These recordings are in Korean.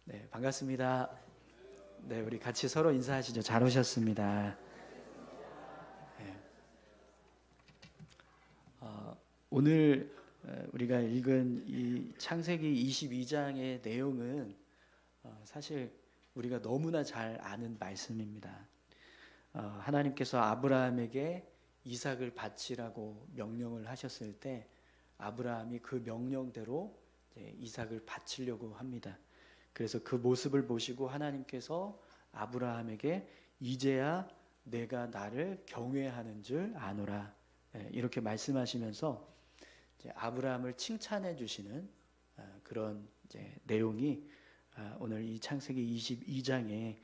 네, 반갑습니다. 네, 우리 같이 서로 인사하시죠. 잘 오셨습니다. 네. 오늘 우리가 읽은 이 창세기 22장의 내용은 사실 우리가 너무나 잘 아는 말씀입니다. 하나님께서 아브라함에게 이삭을 바치라고 명령을 하셨을 때 아브라함이 그 명령대로 이삭을 바치려고 합니다. 그래서 그 모습을 보시고 하나님께서 아브라함에게 이제야 내가 나를 경외하는 줄 아노라, 이렇게 말씀하시면서 아브라함을 칭찬해 주시는 그런 내용이 오늘 이 창세기 22장의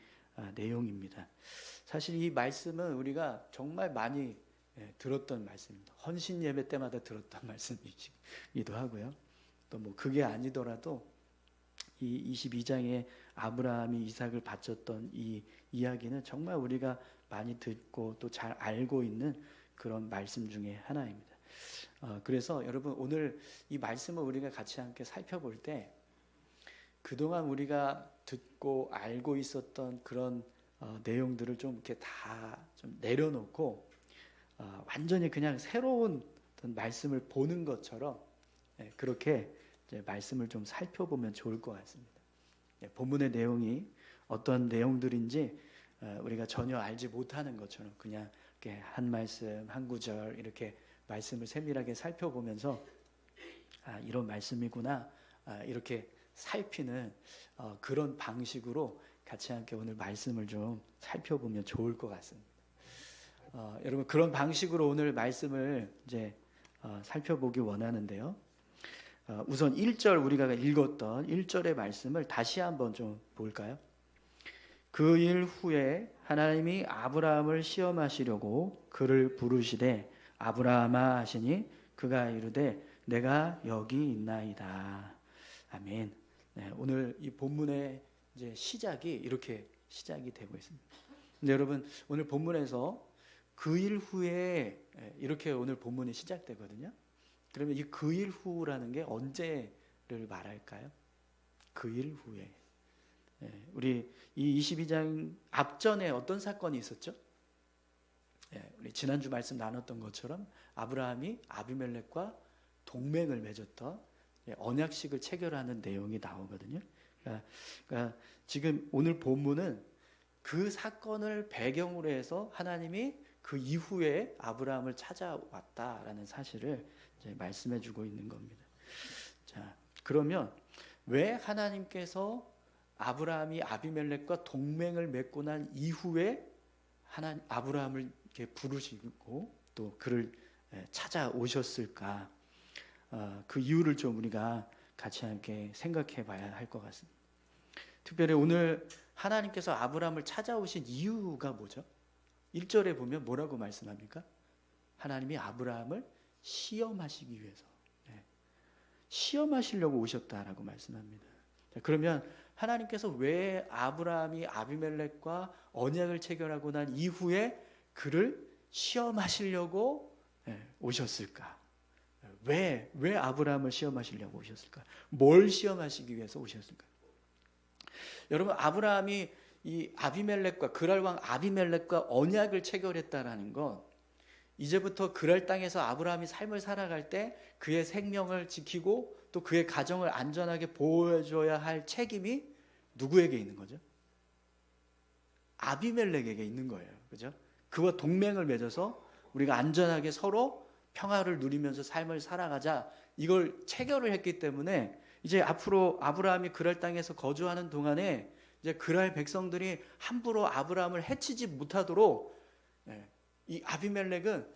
내용입니다. 사실 이 말씀은 우리가 정말 많이 들었던 말씀입니다. 헌신 예배 때마다 들었던 말씀이기도 하고요. 또 뭐 그게 아니더라도 이 22장에 아브라함이 이삭을 바쳤던 이 이야기는 정말 우리가 많이 듣고 또 잘 알고 있는 그런 말씀 중에 하나입니다. 그래서 여러분 오늘 이 말씀을 우리가 같이 함께 살펴볼 때 그동안 우리가 듣고 알고 있었던 그런 내용들을 좀 이렇게 다 좀 내려놓고 완전히 그냥 새로운 어떤 말씀을 보는 것처럼 그렇게 말씀을 좀 살펴보면 좋을 것 같습니다. 본문의 내용이 어떤 내용들인지 우리가 전혀 알지 못하는 것처럼 그냥 이렇게 한 말씀 한 구절 이렇게 말씀을 세밀하게 살펴보면서 이런 말씀이구나 이렇게 살피는 그런 방식으로 같이 함께 오늘 말씀을 좀 살펴보면 좋을 것 같습니다. 여러분 그런 방식으로 오늘 말씀을 살펴보기 원하는데요. 우선 1절 우리가 읽었던 1절의 말씀을 다시 한번 좀 볼까요? 그 일 후에 하나님이 아브라함을 시험하시려고 그를 부르시되 아브라함아 하시니 그가 이르되 내가 여기 있나이다. 아멘. 네, 오늘 이 본문의 시작이 이렇게 시작이 되고 있습니다. 근데 여러분 오늘 본문에서 그 일 후에 이렇게 오늘 본문이 시작되거든요. 그러면 이 그 일 후라는 게 언제를 말할까요? 그 일 후에. 우리 이 22장 앞전에 어떤 사건이 있었죠? 우리 지난주 말씀 나눴던 것처럼 아브라함이 아비멜렉과 동맹을 맺었던 언약식을 체결하는 내용이 나오거든요. 그러니까 지금 오늘 본문은 그 사건을 배경으로 해서 하나님이 그 이후에 아브라함을 찾아왔다라는 사실을 말씀해 주고 있는 겁니다. 자, 그러면 왜 하나님께서 아브라함이 아비멜렉과 동맹을 맺고 난 이후에 아브라함을 이렇게 부르시고 또 그를 찾아오셨을까? 그 이유를 좀 우리가 같이 함께 생각해 봐야 할 것 같습니다. 특별히 오늘 하나님께서 아브라함을 찾아오신 이유가 뭐죠? 1절에 보면 뭐라고 말씀합니까? 하나님이 아브라함을 시험하시기 위해서 시험하시려고 오셨다라고 말씀합니다. 그러면 하나님께서 왜 아브라함이 아비멜렉과 언약을 체결하고 난 이후에 그를 시험하시려고 오셨을까? 왜 아브라함을 시험하시려고 오셨을까? 뭘 시험하시기 위해서 오셨을까? 여러분 아브라함이 이 아비멜렉과 그랄 왕 아비멜렉과 언약을 체결했다라는 건 이제부터 그랄 땅에서 아브라함이 삶을 살아갈 때 그의 생명을 지키고 또 그의 가정을 안전하게 보호해줘야 할 책임이 누구에게 있는 거죠? 아비멜렉에게 있는 거예요. 그죠? 그와 동맹을 맺어서 우리가 안전하게 서로 평화를 누리면서 삶을 살아가자 이걸 체결을 했기 때문에 이제 앞으로 아브라함이 그랄 땅에서 거주하는 동안에 이제 그랄 백성들이 함부로 아브라함을 해치지 못하도록 이 아비멜렉은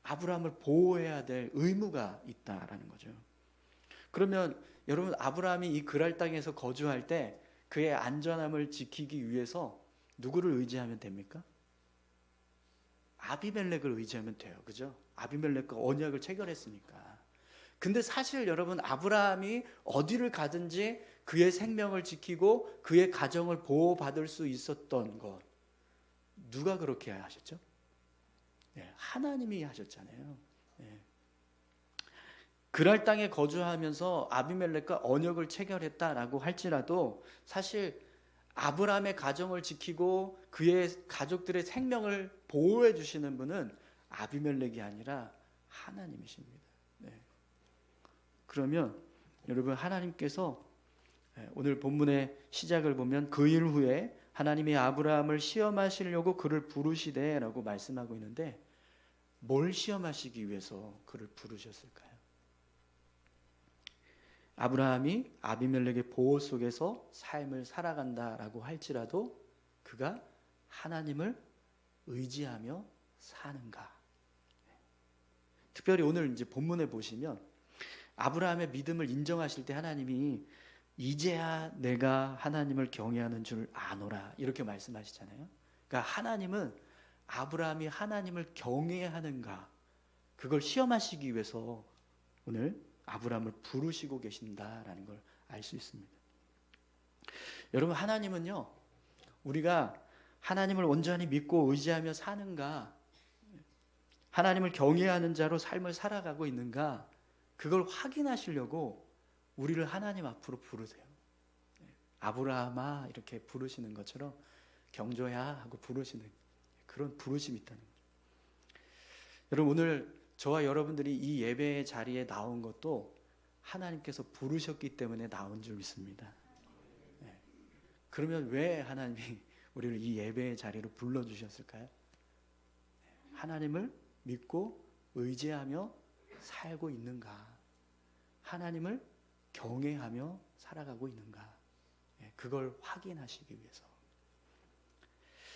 아브라함을 보호해야 될 의무가 있다라는 거죠. 그러면 여러분 아브라함이 이 그랄 땅에서 거주할 때 그의 안전함을 지키기 위해서 누구를 의지하면 됩니까? 아비멜렉을 의지하면 돼요. 그죠? 아비멜렉과 언약을 체결했으니까. 근데 사실 여러분 아브라함이 어디를 가든지 그의 생명을 지키고 그의 가정을 보호받을 수 있었던 것 누가 그렇게 하셨죠? 하나님이 하셨잖아요. 그랄 땅에 거주하면서 아비멜렉과 언약을 체결했다라고 할지라도 사실 아브라함의 가정을 지키고 그의 가족들의 생명을 보호해 주시는 분은 아비멜렉이 아니라 하나님이십니다. 네. 그러면 여러분, 하나님께서 오늘 본문의 시작을 보면 그 일 후에 하나님이 아브라함을 시험하시려고 그를 부르시되라고 말씀하고 있는데, 뭘 시험하시기 위해서 그를 부르셨을까요? 아브라함이 아비멜렉의 보호 속에서 삶을 살아간다라고 할지라도 그가 하나님을 의지하며 사는가? 특별히 오늘 이제 본문에 보시면 아브라함의 믿음을 인정하실 때 하나님이 이제야 내가 하나님을 경외하는 줄 아노라 이렇게 말씀하시잖아요. 그러니까 하나님은 아브라함이 하나님을 경외하는가, 그걸 시험하시기 위해서 오늘 아브라함을 부르시고 계신다라는 걸 알 수 있습니다. 여러분, 하나님은요, 우리가 하나님을 온전히 믿고 의지하며 사는가, 하나님을 경외하는 자로 삶을 살아가고 있는가, 그걸 확인하시려고 우리를 하나님 앞으로 부르세요. 아브라함아 이렇게 부르시는 것처럼 경조야 하고 부르시는 그런 부르심이 있다는 거죠. 여러분, 오늘 저와 여러분들이 이 예배의 자리에 나온 것도 하나님께서 부르셨기 때문에 나온 줄 믿습니다. 그러면 왜 하나님이 우리를 이 예배의 자리로 불러주셨을까요? 하나님을 믿고 의지하며 살고 있는가? 하나님을 경외하며 살아가고 있는가? 그걸 확인하시기 위해서.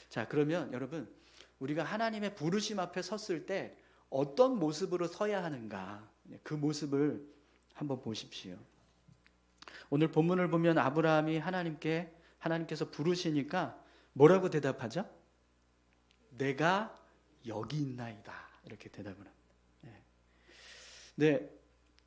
자, 그러면 여러분, 우리가 하나님의 부르심 앞에 섰을 때 어떤 모습으로 서야 하는가? 그 모습을 한번 보십시오. 오늘 본문을 보면 아브라함이 하나님께서 부르시니까 뭐라고 대답하죠? 내가 여기 있나이다 이렇게 대답을 합니다. 네,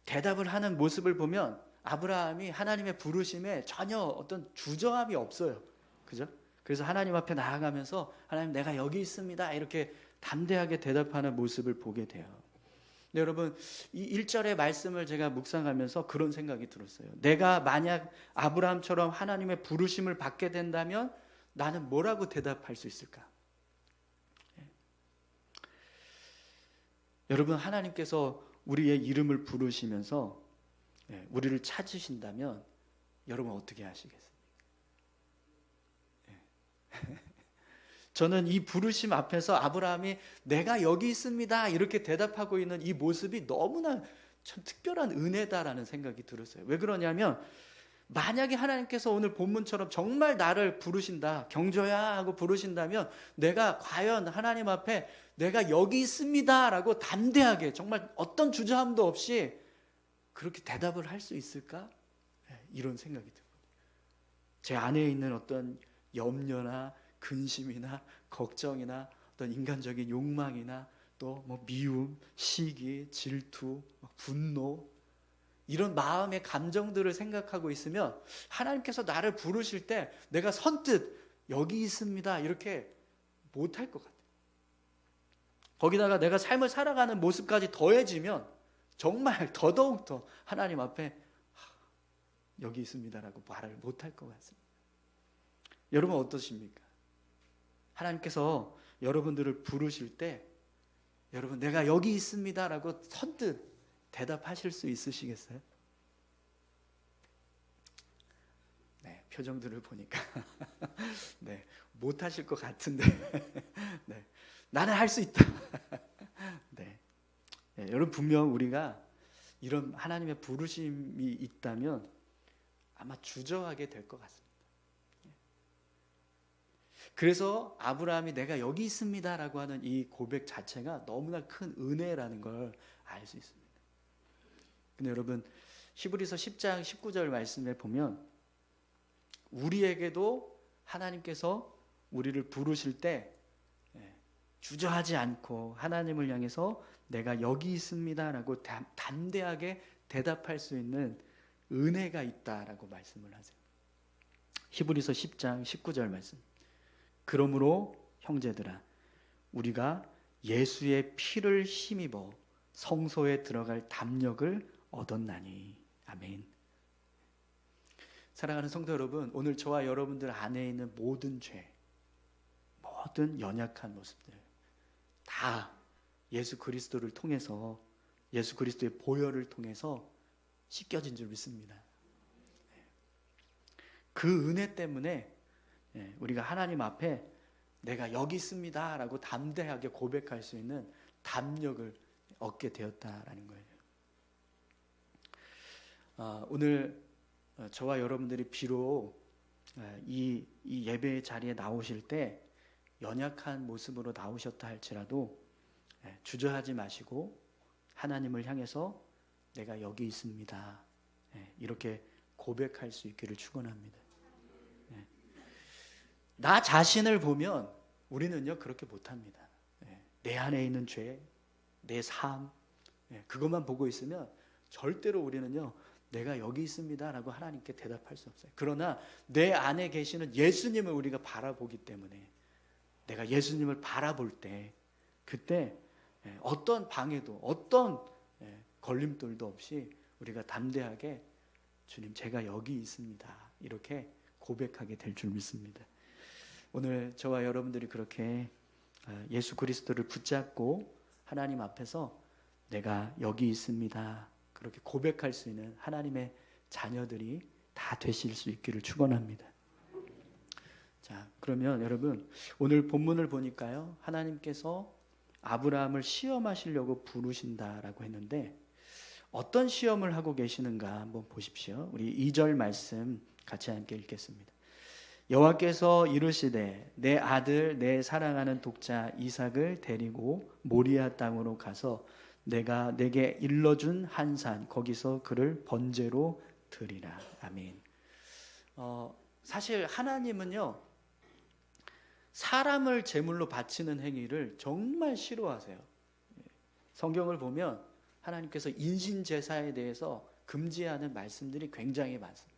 대답을 하는 모습을 보면 아브라함이 하나님의 부르심에 전혀 어떤 주저함이 없어요. 그죠? 그래서 하나님 앞에 나아가면서 하나님 내가 여기 있습니다 이렇게 담대하게 대답하는 모습을 보게 돼요. 네, 여러분, 이 1절의 말씀을 제가 묵상하면서 그런 생각이 들었어요. 내가 만약 아브라함처럼 하나님의 부르심을 받게 된다면 나는 뭐라고 대답할 수 있을까? 여러분, 하나님께서 우리의 이름을 부르시면서 우리를 찾으신다면 여러분 어떻게 하시겠습니까? 저는 이 부르심 앞에서 아브라함이 내가 여기 있습니다 이렇게 대답하고 있는 이 모습이 너무나 참 특별한 은혜다라는 생각이 들었어요. 왜 그러냐면 만약에 하나님께서 오늘 본문처럼 정말 나를 부르신다, 경조야 하고 부르신다면 내가 과연 하나님 앞에 내가 여기 있습니다 라고 담대하게 정말 어떤 주저함도 없이 그렇게 대답을 할 수 있을까? 이런 생각이 들거든요. 제 안에 있는 어떤 염려나 근심이나 걱정이나 어떤 인간적인 욕망이나 또 뭐 미움, 시기, 질투, 분노 이런 마음의 감정들을 생각하고 있으면 하나님께서 나를 부르실 때 내가 선뜻 여기 있습니다 이렇게 못할 것 같아요. 거기다가 내가 삶을 살아가는 모습까지 더해지면 정말 더더욱 하나님 앞에 여기 있습니다라고 말을 못할 것 같습니다. 여러분 어떠십니까? 하나님께서 여러분들을 부르실 때 여러분 내가 여기 있습니다라고 선뜻 대답하실 수 있으시겠어요? 네, 표정들을 보니까 네, 못하실 것 같은데 네, 나는 할 수 있다. 네. 네, 여러분 분명 우리가 이런 하나님의 부르심이 있다면 아마 주저하게 될 것 같습니다. 그래서 아브라함이 내가 여기 있습니다라고 하는 이 고백 자체가 너무나 큰 은혜라는 걸 알 수 있습니다. 근데 여러분 히브리서 10장 19절 말씀에 보면 우리에게도 하나님께서 우리를 부르실 때 주저하지 않고 하나님을 향해서 내가 여기 있습니다라고 담대하게 대답할 수 있는 은혜가 있다라고 말씀을 하세요. 히브리서 10장 19절 말씀. 그러므로 형제들아 우리가 예수의 피를 힘입어 성소에 들어갈 담력을 얻었나니. 아멘. 사랑하는 성도 여러분, 오늘 저와 여러분들 안에 있는 모든 죄, 모든 연약한 모습들 다 예수 그리스도를 통해서, 예수 그리스도의 보혈을 통해서 씻겨진 줄 믿습니다. 그 은혜 때문에 우리가 하나님 앞에 내가 여기 있습니다 라고 담대하게 고백할 수 있는 담력을 얻게 되었다라는 거예요. 오늘 저와 여러분들이 비록 이 예배의 자리에 나오실 때 연약한 모습으로 나오셨다 할지라도 주저하지 마시고 하나님을 향해서 내가 여기 있습니다, 이렇게 고백할 수 있기를 축원합니다. 나 자신을 보면 우리는요 그렇게 못합니다. 내 안에 있는 죄, 내 삶, 그것만 보고 있으면 절대로 우리는요 내가 여기 있습니다 라고 하나님께 대답할 수 없어요. 그러나 내 안에 계시는 예수님을 우리가 바라보기 때문에, 내가 예수님을 바라볼 때 그때 어떤 방해도, 어떤 걸림돌도 없이 우리가 담대하게 주님 제가 여기 있습니다 이렇게 고백하게 될 줄 믿습니다. 오늘 저와 여러분들이 그렇게 예수 그리스도를 붙잡고 하나님 앞에서 내가 여기 있습니다 그렇게 고백할 수 있는 하나님의 자녀들이 다 되실 수 있기를 축원합니다. 자, 그러면 여러분 오늘 본문을 보니까요 하나님께서 아브라함을 시험하시려고 부르신다라고 했는데 어떤 시험을 하고 계시는가 한번 보십시오. 우리 2절 말씀 같이 함께 읽겠습니다. 여호와께서 이르시되 내 아들 내 사랑하는 독자 이삭을 데리고 모리아 땅으로 가서 내가 내게 일러준 한 산 거기서 그를 번제로 드리라. 아멘. 사실 하나님은요 사람을 제물로 바치는 행위를 정말 싫어하세요. 성경을 보면 하나님께서 인신제사에 대해서 금지하는 말씀들이 굉장히 많습니다.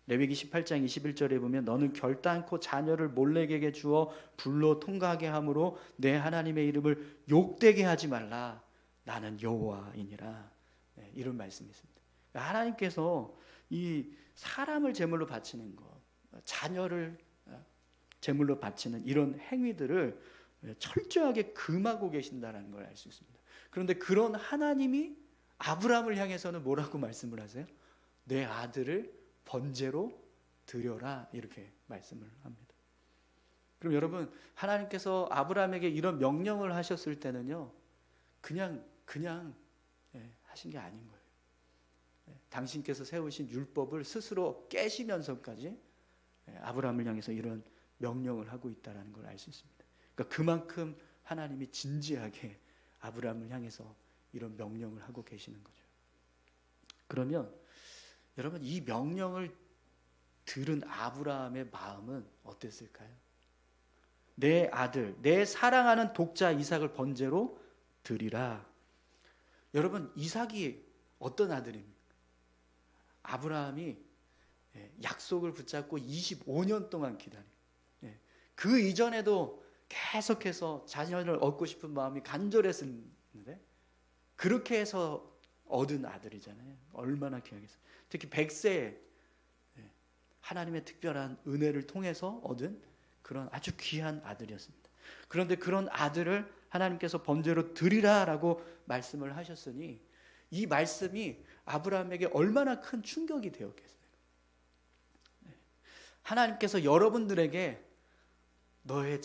레위기 18장 21절에 보면 너는 결단코 자녀를 몰렉에게 주어 불로 통과하게 함으로 내 하나님의 이름을 욕되게 하지 말라. 나는 여호와이니라. 이런 말씀이 있습니다. 하나님께서 이 사람을 제물로 바치는 것, 자녀를 제물로 바치는 이런 행위들을 철저하게 금하고 계신다는 걸 알 수 있습니다. 그런데 그런 하나님이 아브라함을 향해서는 뭐라고 말씀을 하세요? 내 아들을 번제로 드려라 이렇게 말씀을 합니다. 그럼 여러분 하나님께서 아브라함에게 이런 명령을 하셨을 때는요 그냥 하신 게 아닌 거예요. 당신께서 세우신 율법을 스스로 깨시면서까지 아브라함을 향해서 이런 명령을 하고 있다는 걸 알 수 있습니다. 그러니까 그만큼 하나님이 진지하게 아브라함을 향해서 이런 명령을 하고 계시는 거죠. 그러면 여러분 이 명령을 들은 아브라함의 마음은 어땠을까요? 내 아들, 내 사랑하는 독자 이삭을 번제로 드리라. 여러분 이삭이 어떤 아들입니까? 아브라함이 약속을 붙잡고 25년 동안 기다려. 그 이전에도 계속해서 자녀를 얻고 싶은 마음이 간절했었는데 그렇게 해서 얻은 아들이잖아요. 얼마나 귀하겠어요. 특히 100세에 하나님의 특별한 은혜를 통해서 얻은 그런 아주 귀한 아들이었습니다. 그런데 그런 아들을 하나님께서 번제로 드리라라고 말씀을 하셨으니 이 말씀이 아브라함에게 얼마나 큰 충격이 되었겠어요. 하나님께서 여러분들에게 너의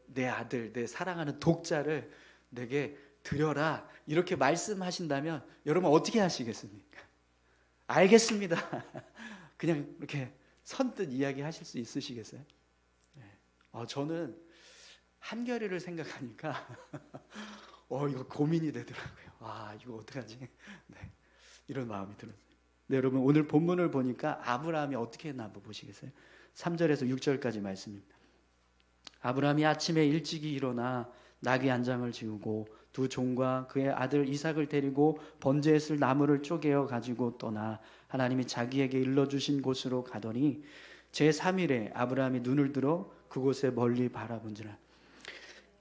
내 아들, 내 사랑하는 독자를 내게 드려라 이렇게 말씀하신다면 여러분 어떻게 하시겠습니까? 알겠습니다. 그냥 이렇게 선뜻 이야기하실 수 있으시겠어요? 저는 한결이를 생각하니까 이거 고민이 되더라고요. 이거 어떡하지? 이런 마음이 들었어요. 네, 여러분 오늘 본문을 보니까 아브라함이 어떻게 했나 한번 보시겠어요? 3절에서 6절까지 말씀입니다. 아브라함이 아침에 일찍이 일어나 나귀 한 장을 지우고 두 종과 그의 아들 이삭을 데리고 번제에 쓸 나무를 쪼개어 가지고 떠나 하나님이 자기에게 일러주신 곳으로 가더니 제3일에 아브라함이 눈을 들어 그곳에 멀리 바라본지라.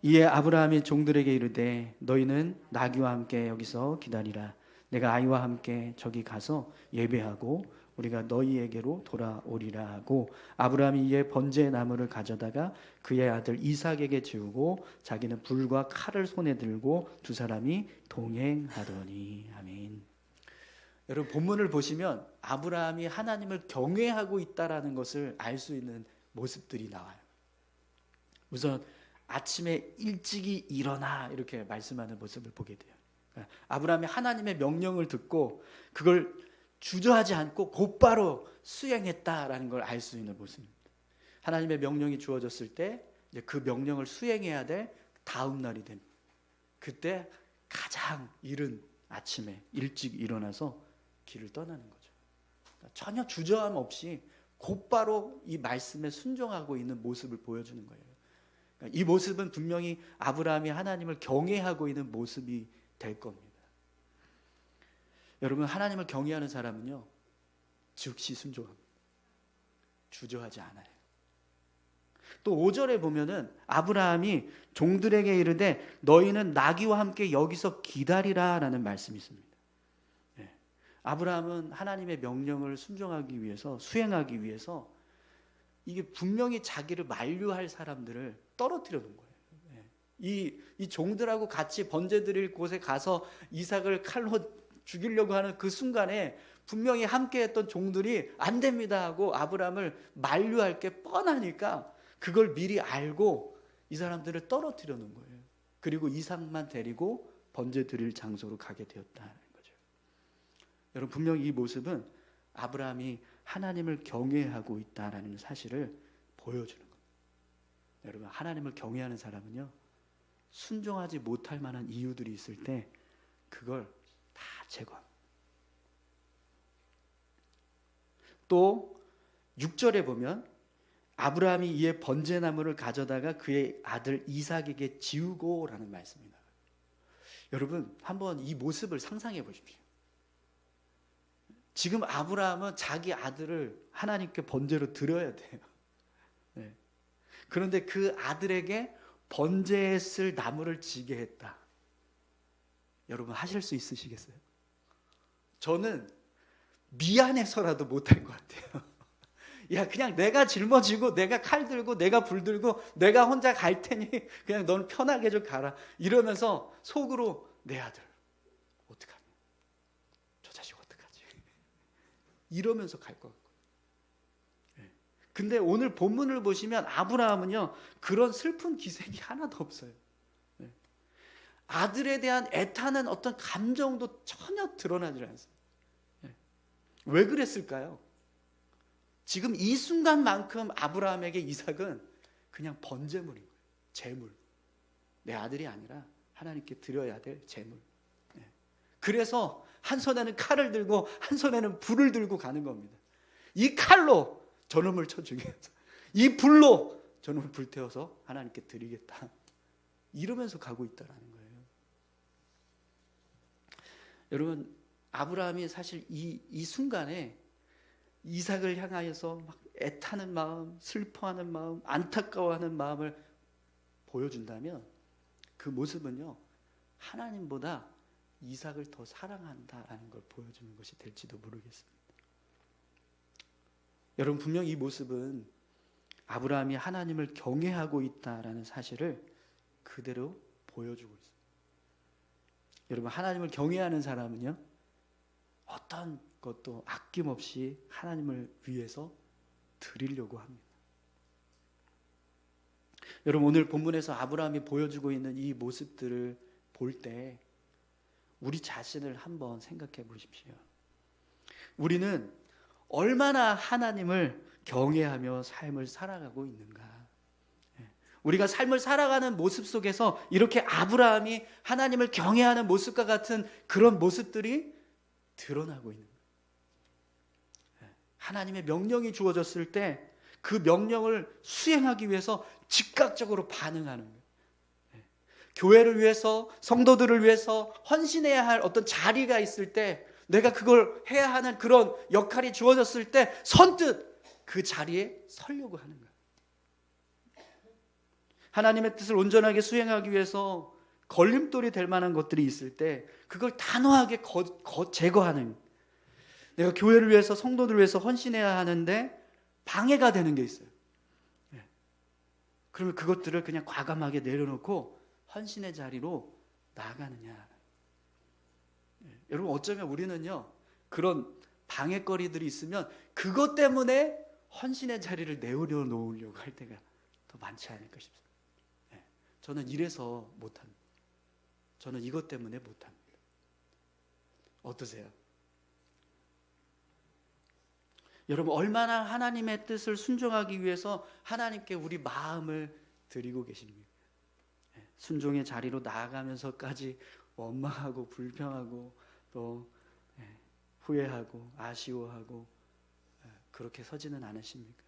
이에 아브라함이 종들에게 이르되 너희는 나귀와 함께 여기서 기다리라. 내가 아이와 함께 저기 가서 예배하고 우리가 너희에게로 돌아오리라 하고 아브라함이 이에 번제의 나무를 가져다가 그의 아들 이삭에게 지우고 자기는 불과 칼을 손에 들고 두 사람이 동행하더니. 아멘. 여러분 본문을 보시면 아브라함이 하나님을 경외하고 있다라는 것을 알 수 있는 모습들이 나와요. 우선 아침에 일찍이 일어나 이렇게 말씀하는 모습을 보게 돼요. 아브라함이 하나님의 명령을 듣고 그걸 주저하지 않고 곧바로 수행했다라는 걸 알 수 있는 모습입니다. 하나님의 명령이 주어졌을 때 이제 그 명령을 수행해야 될 다음 날이 됩니다. 그때 가장 이른 아침에 일찍 일어나서 길을 떠나는 거죠. 전혀 주저함 없이 곧바로 이 말씀에 순종하고 있는 모습을 보여주는 거예요. 이 모습은 분명히 아브라함이 하나님을 경외하고 있는 모습이 될 겁니다. 여러분 하나님을 경외하는 사람은요 즉시 순종합니다. 주저하지 않아요. 또 5절에 보면은 아브라함이 종들에게 이르되 너희는 나귀와 함께 여기서 기다리라 라는 말씀이 있습니다. 아브라함은 하나님의 명령을 순종하기 위해서 수행하기 위해서 이게 분명히 자기를 만류할 사람들을 떨어뜨려 놓은 거예요. 이 종들하고 같이 번제 드릴 곳에 가서 이삭을 칼로 죽이려고 하는 그 순간에 분명히 함께했던 종들이 안 됩니다 하고 아브라함을 만류할 게 뻔하니까 그걸 미리 알고 이 사람들을 떨어뜨려 놓은 거예요. 그리고 이삭만 데리고 번제 드릴 장소로 가게 되었다는 거죠. 여러분 분명히 이 모습은 아브라함이 하나님을 경외하고 있다라는 사실을 보여주는 겁니다. 여러분 하나님을 경외하는 사람은요 순종하지 못할 만한 이유들이 있을 때 그걸 다 제거합니다. 또 6절에 보면 아브라함이 이에 번제나무를 가져다가 그의 아들 이삭에게 지우고 라는 말씀입니다. 여러분 한번 이 모습을 상상해 보십시오. 지금 아브라함은 자기 아들을 하나님께 번제로 드려야 돼요. 네. 그런데 그 아들에게 번제에 쓸 나무를 지게 했다. 여러분 하실 수 있으시겠어요? 저는 미안해서라도 못할 것 같아요. 야 그냥 내가 짊어지고 내가 칼 들고 내가 불 들고 내가 혼자 갈 테니 그냥 넌 편하게 좀 가라 이러면서 속으로 내 아들 어떡하냐 저 자식 어떡하지 이러면서 갈 것 같고. 근데 오늘 본문을 보시면 아브라함은요 그런 슬픈 기색이 하나도 없어요. 아들에 대한 애타는 어떤 감정도 전혀 드러나지 않습니다. 왜 그랬을까요? 지금 이 순간만큼 아브라함에게 이삭은 그냥 번제물인 거예요. 제물. 내 아들이 아니라 하나님께 드려야 될 제물. 그래서 한 손에는 칼을 들고 한 손에는 불을 들고 가는 겁니다. 이 칼로 저놈을 쳐 죽여서 이 불로 저놈을 불태워서 하나님께 드리겠다. 이러면서 가고 있다라는 거예요. 여러분 아브라함이 사실 이 순간에 이삭을 향하여서 막 애타는 마음, 슬퍼하는 마음, 안타까워하는 마음을 보여준다면 그 모습은요 하나님보다 이삭을 더 사랑한다라는 걸 보여주는 것이 될지도 모르겠습니다. 여러분 분명 이 모습은 아브라함이 하나님을 경외하고 있다라는 사실을 그대로 보여주고 있습니다. 여러분 하나님을 경외하는 사람은요 어떤 것도 아낌없이 하나님을 위해서 드리려고 합니다. 여러분 오늘 본문에서 아브라함이 보여주고 있는 이 모습들을 볼 때 우리 자신을 한번 생각해 보십시오. 우리는 얼마나 하나님을 경외하며 삶을 살아가고 있는가. 우리가 삶을 살아가는 모습 속에서 이렇게 아브라함이 하나님을 경외하는 모습과 같은 그런 모습들이 드러나고 있는 거예요. 하나님의 명령이 주어졌을 때 그 명령을 수행하기 위해서 즉각적으로 반응하는 거예요. 교회를 위해서 성도들을 위해서 헌신해야 할 어떤 자리가 있을 때 내가 그걸 해야 하는 그런 역할이 주어졌을 때 선뜻 그 자리에 서려고 하는 거예요. 하나님의 뜻을 온전하게 수행하기 위해서 걸림돌이 될 만한 것들이 있을 때 그걸 단호하게 제거하는, 내가 교회를 위해서, 성도들을 위해서 헌신해야 하는데 방해가 되는 게 있어요. 그러면 그것들을 그냥 과감하게 내려놓고 헌신의 자리로 나아가느냐. 여러분, 어쩌면 우리는요, 그런 방해거리들이 있으면 그것 때문에 헌신의 자리를 내려놓으려고 할 때가 더 많지 않을까 싶습니다. 저는 이래서 못합니다. 저는 이것 때문에 못합니다. 어떠세요? 여러분, 얼마나 하나님의 뜻을 순종하기 위해서 하나님께 우리 마음을 드리고 계십니까? 순종의 자리로 나아가면서까지 원망하고 불평하고 또 후회하고 아쉬워하고 그렇게 서지는 않으십니까?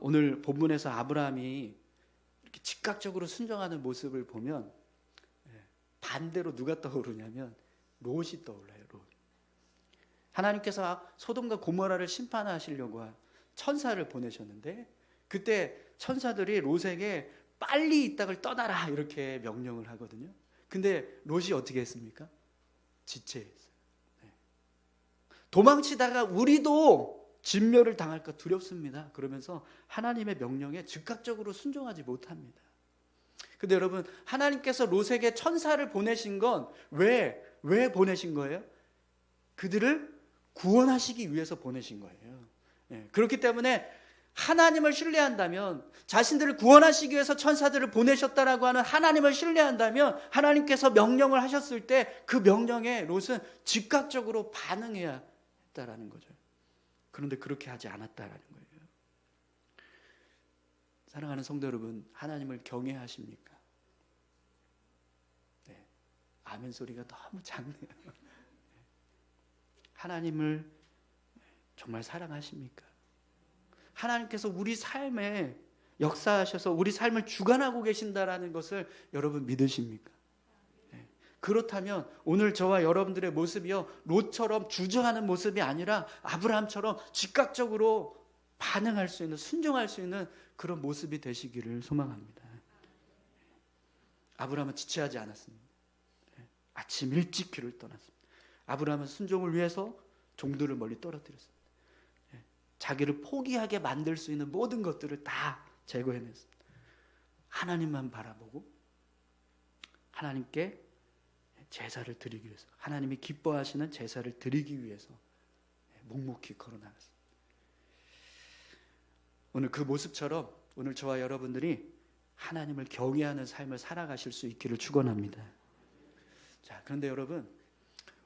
오늘 본문에서 아브라함이 이렇게 즉각적으로 순종하는 모습을 보면 반대로 누가 떠오르냐면 롯이 떠올라요. 롯. 하나님께서 소돔과 고모라를 심판하시려고 천사를 보내셨는데 그때 천사들이 롯에게 빨리 이 땅을 떠나라 이렇게 명령을 하거든요. 근데 롯이 어떻게 했습니까? 지체했어요. 도망치다가 우리도 진멸을 당할까 두렵습니다. 그러면서 하나님의 명령에 즉각적으로 순종하지 못합니다. 근데 여러분, 하나님께서 롯에게 천사를 보내신 건 왜 보내신 거예요? 그들을 구원하시기 위해서 보내신 거예요. 그렇기 때문에 하나님을 신뢰한다면, 자신들을 구원하시기 위해서 천사들을 보내셨다라고 하는 하나님을 신뢰한다면 하나님께서 명령을 하셨을 때 그 명령에 롯은 즉각적으로 반응해야 했다라는 거죠. 그런데 그렇게 하지 않았다라는 거예요. 사랑하는 성도 여러분, 하나님을 경외하십니까? 아멘 소리가 너무 작네요. 하나님을 정말 사랑하십니까? 하나님께서 우리 삶에 역사하셔서 우리 삶을 주관하고 계신다라는 것을 여러분 믿으십니까? 그렇다면 오늘 저와 여러분들의 모습이요, 롯처럼 주저하는 모습이 아니라 아브라함처럼 즉각적으로 반응할 수 있는, 순종할 수 있는 그런 모습이 되시기를 소망합니다. 아브라함은 지체하지 않았습니다. 아침 일찍 길을 떠났습니다. 아브라함은 순종을 위해서 종들을 멀리 떨어뜨렸습니다. 자기를 포기하게 만들 수 있는 모든 것들을 다 제거해냈습니다. 하나님만 바라보고 하나님께 제사를 드리기 위해서, 하나님이 기뻐하시는 제사를 드리기 위해서 묵묵히 걸어나갔습니다. 오늘 그 모습처럼 오늘 저와 여러분들이 하나님을 경외하는 삶을 살아가실 수 있기를 축원합니다. 자, 그런데 여러분,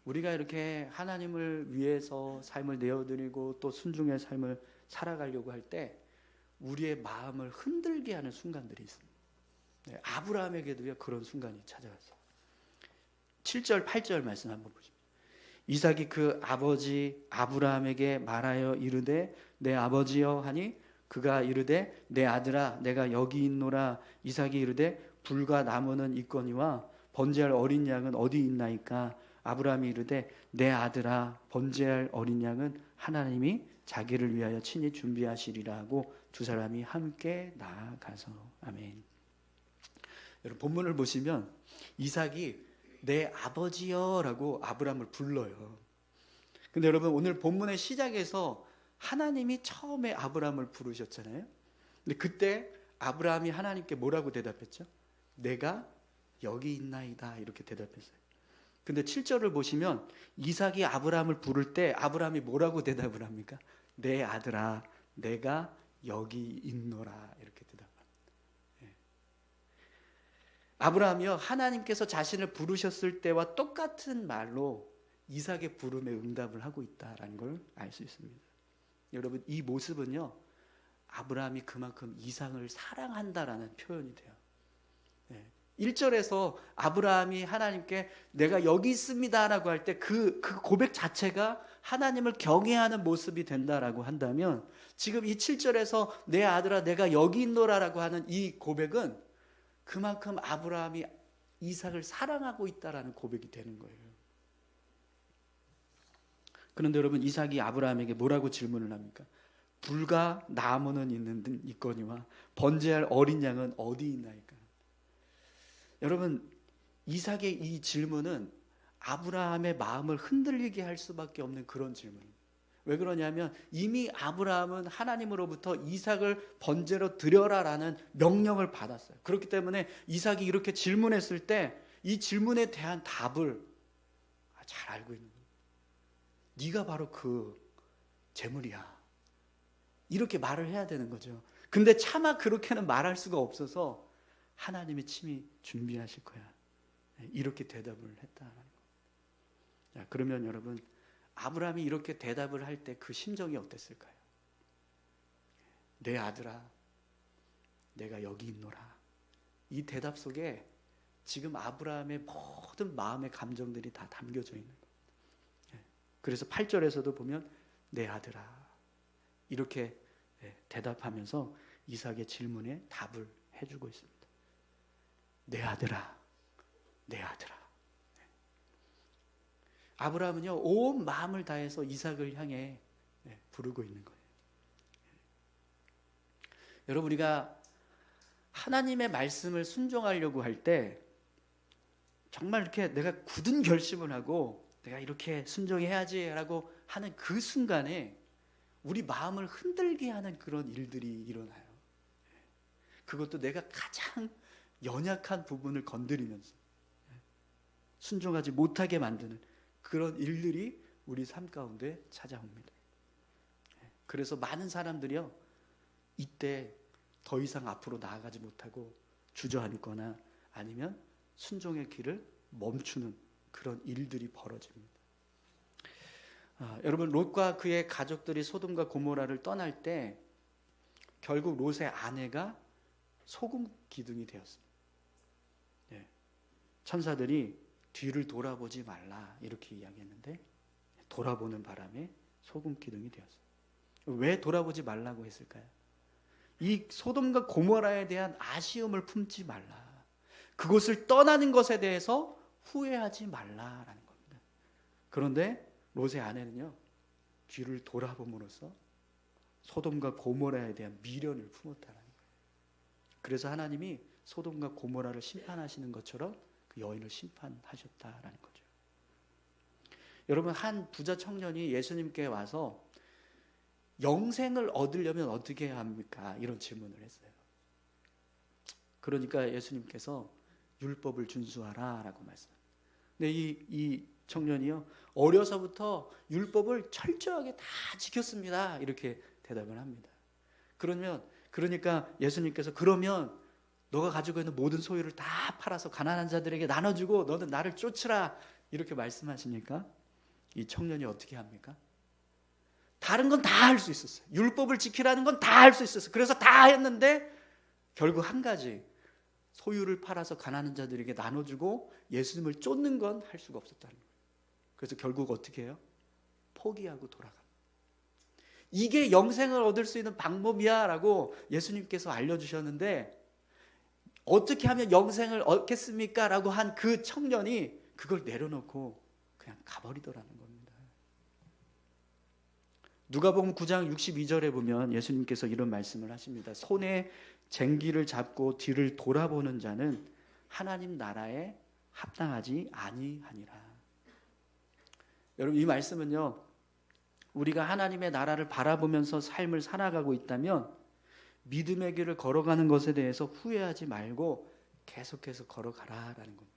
우리가 이렇게 하나님을 위해서 삶을 내어드리고 또 순종의 삶을 살아가려고 할 때 우리의 마음을 흔들게 하는 순간들이 있습니다. 아브라함에게도요, 그런 순간이 찾아왔어요. 7절 8절 말씀 한번 보십시오. 이삭이 그 아버지 아브라함에게 말하여 이르되 내 아버지여 하니 그가 이르되 내 아들아 내가 여기 있노라. 이삭이 이르되 불과 나무는 있거니와 번제할 어린 양은 어디 있나이까. 아브라함이 이르되 내 아들아 번제할 어린 양은 하나님이 자기를 위하여 친히 준비하시리라 하고 두 사람이 함께 나아가서. 아멘. 여러분, 본문을 보시면 이삭이 내 아버지여 라고 아브라함을 불러요. 근데 여러분, 오늘 본문의 시작에서 하나님이 처음에 아브라함을 부르셨잖아요. 근데 그때 아브라함이 하나님께 뭐라고 대답했죠? 내가 여기 있나이다 이렇게 대답했어요. 근데 7절을 보시면 이삭이 아브라함을 부를 때 아브라함이 뭐라고 대답을 합니까? 내 아들아 내가 여기 있노라 이렇게 대답합니다. 아브라함이요, 하나님께서 자신을 부르셨을 때와 똑같은 말로 이삭의 부름에 응답을 하고 있다는 걸 알 수 있습니다. 여러분, 이 모습은요, 아브라함이 그만큼 이삭을 사랑한다라는 표현이 돼요. 1절에서 아브라함이 하나님께 내가 여기 있습니다 라고 할 때 그 고백 자체가 하나님을 경외하는 모습이 된다라고 한다면, 지금 이 7절에서 내 아들아 내가 여기 있노라 라고 하는 이 고백은 그만큼 아브라함이 이삭을 사랑하고 있다라는 고백이 되는 거예요. 그런데 여러분, 이삭이 아브라함에게 뭐라고 질문을 합니까? 불과 나무는 있거니와 번제할 어린 양은 어디 있나이까? 여러분, 이삭의 이 질문은 아브라함의 마음을 흔들리게 할 수밖에 없는 그런 질문입니다. 왜 그러냐면 이미 아브라함은 하나님으로부터 이삭을 번제로 드려라라는 명령을 받았어요. 그렇기 때문에 이삭이 이렇게 질문했을 때 이 질문에 대한 답을 잘 알고 있는 거예요. 네가 바로 그 제물이야. 이렇게 말을 해야 되는 거죠. 근데 차마 그렇게는 말할 수가 없어서 하나님이 친히 준비하실 거야. 이렇게 대답을 했다는 거예요. 그러면 여러분, 아브라함이 이렇게 대답을 할 때 그 심정이 어땠을까요? 내 아들아, 내가 여기 있노라. 이 대답 속에 지금 아브라함의 모든 마음의 감정들이 다 담겨져 있는 거예요. 그래서 8절에서도 보면 내 아들아 이렇게 대답하면서 이삭의 질문에 답을 해주고 있습니다. 내 아들아, 내 아들아. 아브라함은요, 온 마음을 다해서 이삭을 향해 부르고 있는 거예요. 여러분, 우리가 하나님의 말씀을 순종하려고 할 때 정말 이렇게 내가 굳은 결심을 하고 내가 이렇게 순종해야지라고 하는 그 순간에 우리 마음을 흔들게 하는 그런 일들이 일어나요. 그것도 내가 가장 연약한 부분을 건드리면서 순종하지 못하게 만드는 그런 일들이 우리 삶 가운데 찾아옵니다. 그래서 많은 사람들이요, 이때 더 이상 앞으로 나아가지 못하고 주저앉거나 아니면 순종의 길을 멈추는 그런 일들이 벌어집니다. 여러분, 롯과 그의 가족들이 소돔과 고모라를 떠날 때 결국 롯의 아내가 소금 기둥이 되었습니다. 천사들이 뒤를 돌아보지 말라 이렇게 이야기했는데 돌아보는 바람에 소금 기둥이 되었어요. 왜 돌아보지 말라고 했을까요? 이 소돔과 고모라에 대한 아쉬움을 품지 말라. 그곳을 떠나는 것에 대해서 후회하지 말라라는 겁니다. 그런데 롯의 아내는요, 뒤를 돌아봄으로써 소돔과 고모라에 대한 미련을 품었다는 거예요. 그래서 하나님이 소돔과 고모라를 심판하시는 것처럼 그 여인을 심판하셨다라는 거죠. 여러분, 한 부자 청년이 예수님께 와서 영생을 얻으려면 어떻게 해야 합니까? 이런 질문을 했어요. 그러니까 예수님께서 율법을 준수하라 라고 말씀합니다. 근데 이 청년이요, 어려서부터 율법을 철저하게 다 지켰습니다 이렇게 대답을 합니다. 그러니까 예수님께서 그러면 너가 가지고 있는 모든 소유를 다 팔아서 가난한 자들에게 나눠주고 너는 나를 쫓으라 이렇게 말씀하시니까 이 청년이 어떻게 합니까? 다른 건 다 할 수 있었어요. 율법을 지키라는 건 다 할 수 있었어요. 그래서 다 했는데 결국 한 가지, 소유를 팔아서 가난한 자들에게 나눠주고 예수님을 쫓는 건 할 수가 없었다는 거예요. 그래서 결국 어떻게 해요? 포기하고 돌아갑니다. 이게 영생을 얻을 수 있는 방법이야 라고 예수님께서 알려주셨는데 어떻게 하면 영생을 얻겠습니까? 라고 한 그 청년이 그걸 내려놓고 그냥 가버리더라는 겁니다. 누가복음 9장 62절에 보면 예수님께서 이런 말씀을 하십니다. 손에 쟁기를 잡고 뒤를 돌아보는 자는 하나님 나라에 합당하지 아니하니라. 여러분, 이 말씀은요, 우리가 하나님의 나라를 바라보면서 삶을 살아가고 있다면 믿음의 길을 걸어가는 것에 대해서 후회하지 말고 계속해서 걸어가라라는 겁니다.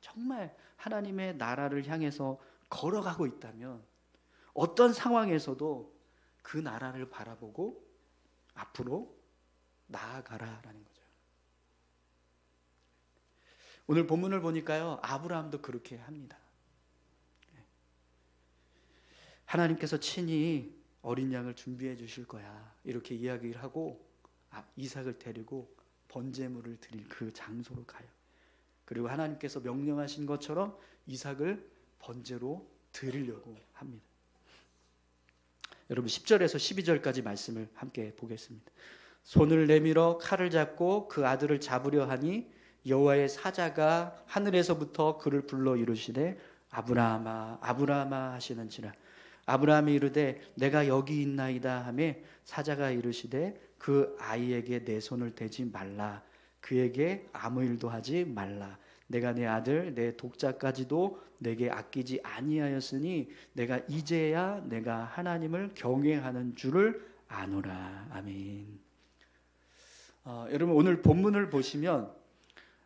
정말 하나님의 나라를 향해서 걸어가고 있다면 어떤 상황에서도 그 나라를 바라보고 앞으로 나아가라라는 거죠. 오늘 본문을 보니까요, 아브라함도 그렇게 합니다. 하나님께서 친히 어린 양을 준비해 주실 거야 이렇게 이야기를 하고 이삭을 데리고 번제물을 드릴 그 장소로 가요. 그리고 하나님께서 명령하신 것처럼 이삭을 번제로 드리려고 합니다. 여러분, 10절에서 12절까지 말씀을 함께 보겠습니다. 손을 내밀어 칼을 잡고 그 아들을 잡으려 하니 여호와의 사자가 하늘에서부터 그를 불러 이르시되 아브라함아 아브라함아 하시는지라. 아브라함이 이르되 내가 여기 있나이다 하매 사자가 이르시되 그 아이에게 내 손을 대지 말라. 그에게 아무 일도 하지 말라. 내가 내 아들 내 독자까지도 내게 아끼지 아니하였으니 내가 이제야 내가 하나님을 경외하는 줄을 아노라. 아멘. 여러분 오늘 본문을 보시면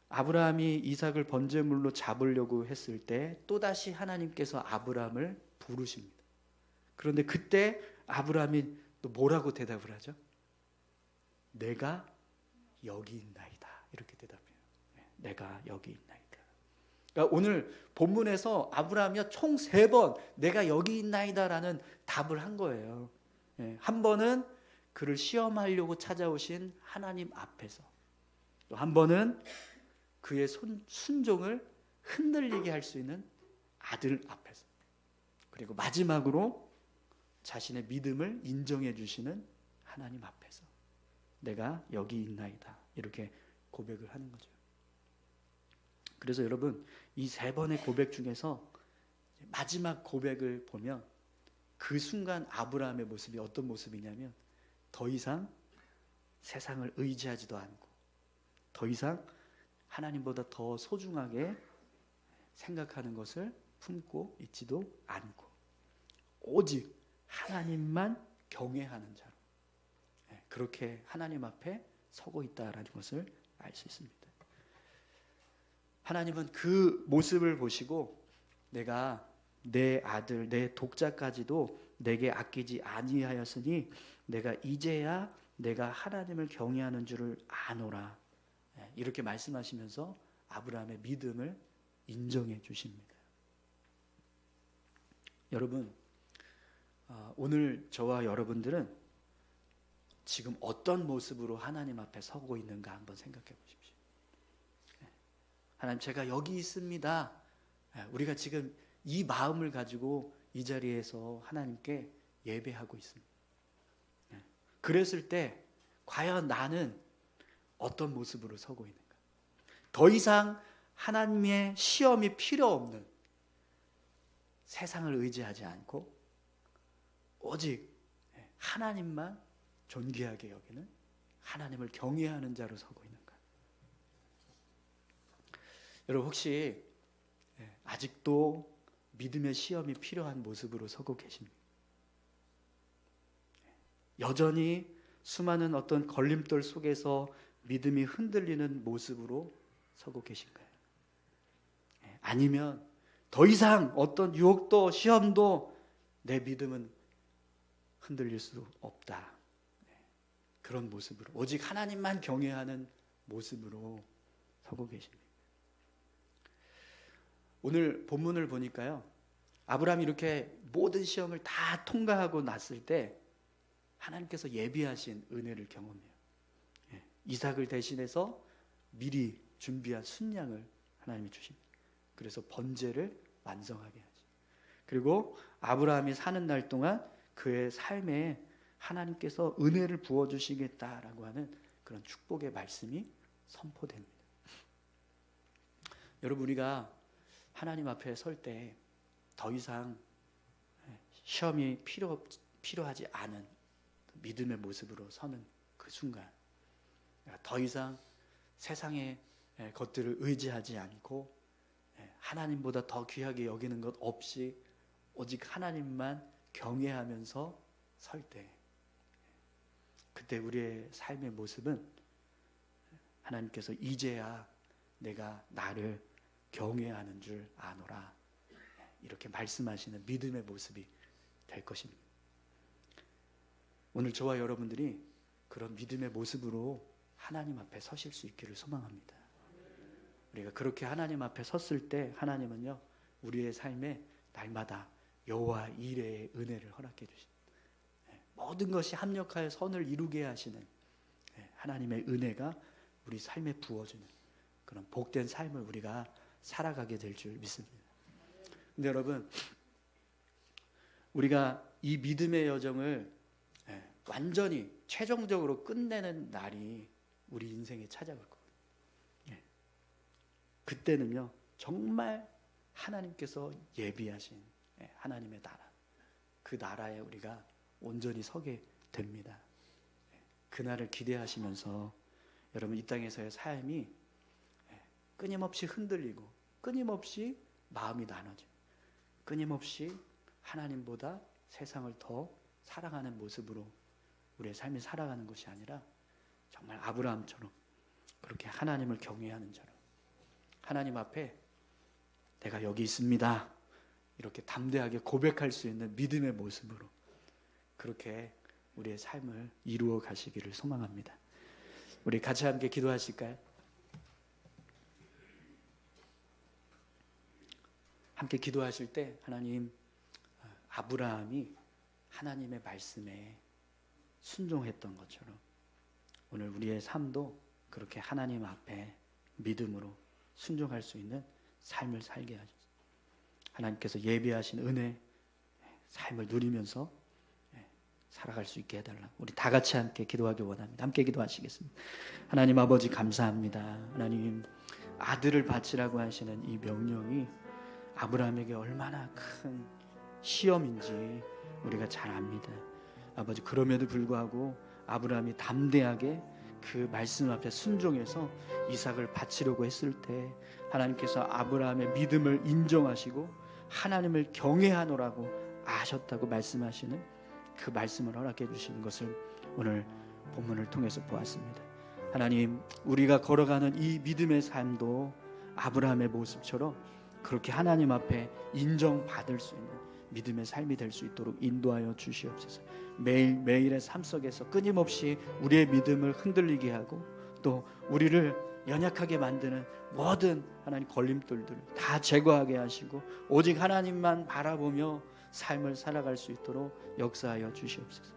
아브라함이 이삭을 번제물로 잡으려고 했을 때 또다시 하나님께서 아브라함을 부르십니다. 그런데 그때 아브라함이 또 뭐라고 대답을 하죠? 내가 여기 있나이다. 이렇게 대답해요. 내가 여기 있나이다. 그러니까 오늘 본문에서 아브라함이 총 3번 내가 여기 있나이다라는 답을 한 거예요. 한 번은 그를 시험하려고 찾아오신 하나님 앞에서, 또 한 번은 그의 순종을 흔들리게 할 수 있는 아들 앞에서, 그리고 마지막으로 자신의 믿음을 인정해 주시는 하나님 앞에서 내가 여기 있나이다 이렇게 고백을 하는 거죠. 그래서 여러분 이 3번의 고백 중에서 마지막 고백을 보면 그 순간 아브라함의 모습이 어떤 모습이냐면 더 이상 세상을 의지하지도 않고 더 이상 하나님보다 더 소중하게 생각하는 것을 품고 있지도 않고 오직 하나님만 경외하는 자로 그렇게 하나님 앞에 서고 있다라는 것을 알 수 있습니다. 하나님은 그 모습을 보시고 내가 내 아들 내 독자까지도 내게 아끼지 아니하였으니 내가 이제야 내가 하나님을 경외하는 줄을 아노라. 이렇게 말씀하시면서 아브라함의 믿음을 인정해 주십니다. 여러분 오늘 저와 여러분들은 지금 어떤 모습으로 하나님 앞에 서고 있는가 한번 생각해 보십시오. 하나님 제가 여기 있습니다. 우리가 지금 이 마음을 가지고 이 자리에서 하나님께 예배하고 있습니다. 그랬을 때 과연 나는 어떤 모습으로 서고 있는가? 더 이상 하나님의 시험이 필요 없는 세상을 의지하지 않고 오직 하나님만 존귀하게 여기는 하나님을 경외하는 자로 서고 있는가? 여러분 혹시 아직도 믿음의 시험이 필요한 모습으로 서고 계십니까? 여전히 수많은 어떤 걸림돌 속에서 믿음이 흔들리는 모습으로 서고 계신가요? 아니면 더 이상 어떤 유혹도 시험도 내 믿음은 흔들릴 수 없다. 그런 모습으로 오직 하나님만 경외하는 모습으로 서고 계십니다. 오늘 본문을 보니까요. 아브라함이 이렇게 모든 시험을 다 통과하고 났을 때 하나님께서 예비하신 은혜를 경험해요. 이삭을 대신해서 미리 준비한 순양을 하나님이 주십니다. 그래서 번제를 완성하게 하죠. 그리고 아브라함이 사는 날 동안 그의 삶에 하나님께서 은혜를 부어주시겠다라고 하는 그런 축복의 말씀이 선포됩니다. 여러분 우리가 하나님 앞에 설 때 더 이상 시험이 필요하지 않은 믿음의 모습으로 서는 그 순간 더 이상 세상의 것들을 의지하지 않고 하나님보다 더 귀하게 여기는 것 없이 오직 하나님만 경외하면서 설 때 그때 우리의 삶의 모습은 하나님께서 이제야 내가 나를 경외하는 줄 아노라 이렇게 말씀하시는 믿음의 모습이 될 것입니다. 오늘 저와 여러분들이 그런 믿음의 모습으로 하나님 앞에 서실 수 있기를 소망합니다. 우리가 그렇게 하나님 앞에 섰을 때 하나님은요 우리의 삶에 날마다 여호와 이레의 은혜를 허락해 주십니다. 모든 것이 합력하여 선을 이루게 하시는 하나님의 은혜가 우리 삶에 부어주는 그런 복된 삶을 우리가 살아가게 될 줄 믿습니다. 근데 여러분 우리가 이 믿음의 여정을 완전히 최종적으로 끝내는 날이 우리 인생에 찾아올 거예요. 그때는요 정말 하나님께서 예비하신 하나님의 나라 그 나라에 우리가 온전히 서게 됩니다. 그날을 기대하시면서 여러분 이 땅에서의 삶이 끊임없이 흔들리고 끊임없이 마음이 나눠져 끊임없이 하나님보다 세상을 더 사랑하는 모습으로 우리의 삶이 살아가는 것이 아니라 정말 아브라함처럼 그렇게 하나님을 경외하는 자로 하나님 앞에 내가 여기 있습니다 이렇게 담대하게 고백할 수 있는 믿음의 모습으로 그렇게 우리의 삶을 이루어 가시기를 소망합니다. 우리 같이 함께 기도하실까요? 함께 기도하실 때 하나님, 아브라함이 하나님의 말씀에 순종했던 것처럼 오늘 우리의 삶도 그렇게 하나님 앞에 믿음으로 순종할 수 있는 삶을 살게 하셔서 하나님께서 예비하신 은혜 삶을 누리면서 살아갈 수 있게 해달라. 우리 다 같이 함께 기도하기 원합니다. 함께 기도하시겠습니다. 하나님 아버지 감사합니다. 하나님 아들을 바치라고 하시는 이 명령이 아브라함에게 얼마나 큰 시험인지 우리가 잘 압니다. 아버지 그럼에도 불구하고 아브라함이 담대하게 그 말씀 앞에 순종해서 이삭을 바치려고 했을 때 하나님께서 아브라함의 믿음을 인정하시고 하나님을 경외하노라고 아셨다고 말씀하시는 그 말씀을 허락해 주시는 것을 오늘 본문을 통해서 보았습니다. 하나님 우리가 걸어가는 이 믿음의 삶도 아브라함의 모습처럼 그렇게 하나님 앞에 인정받을 수 있는 믿음의 삶이 될 수 있도록 인도하여 주시옵소서. 매일매일의 삶 속에서 끊임없이 우리의 믿음을 흔들리게 하고 또 우리를 연약하게 만드는 모든 하나님 걸림돌들을 다 제거하게 하시고 오직 하나님만 바라보며 삶을 살아갈 수 있도록 역사하여 주시옵소서.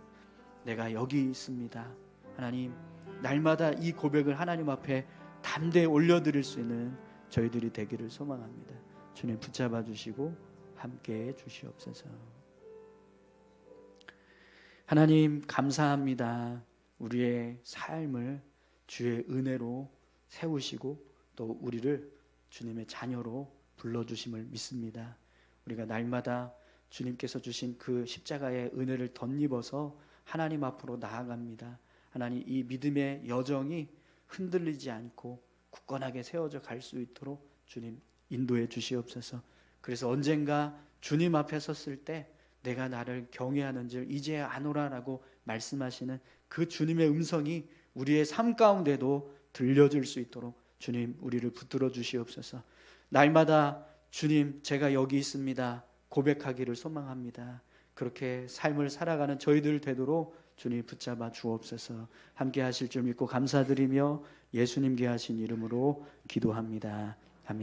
내가 여기 있습니다. 하나님 날마다 이 고백을 하나님 앞에 담대히 올려드릴 수 있는 저희들이 되기를 소망합니다. 주님 붙잡아 주시고 함께해 주시옵소서. 하나님 감사합니다. 우리의 삶을 주의 은혜로 세우시고 또 우리를 주님의 자녀로 불러주심을 믿습니다. 우리가 날마다 주님께서 주신 그 십자가의 은혜를 덧입어서 하나님 앞으로 나아갑니다. 하나님 이 믿음의 여정이 흔들리지 않고 굳건하게 세워져 갈 수 있도록 주님 인도해 주시옵소서. 그래서 언젠가 주님 앞에 섰을 때 내가 나를 경외하는 줄 이제 아노라라고 말씀하시는 그 주님의 음성이 우리의 삶 가운데도 들려줄 수 있도록 주님 우리를 붙들어 주시옵소서. 날마다 주님 제가 여기 있습니다 고백하기를 소망합니다. 그렇게 삶을 살아가는 저희들 되도록 주님 붙잡아 주옵소서. 함께 하실 줄 믿고 감사드리며 예수님께 하신 이름으로 기도합니다. 아멘.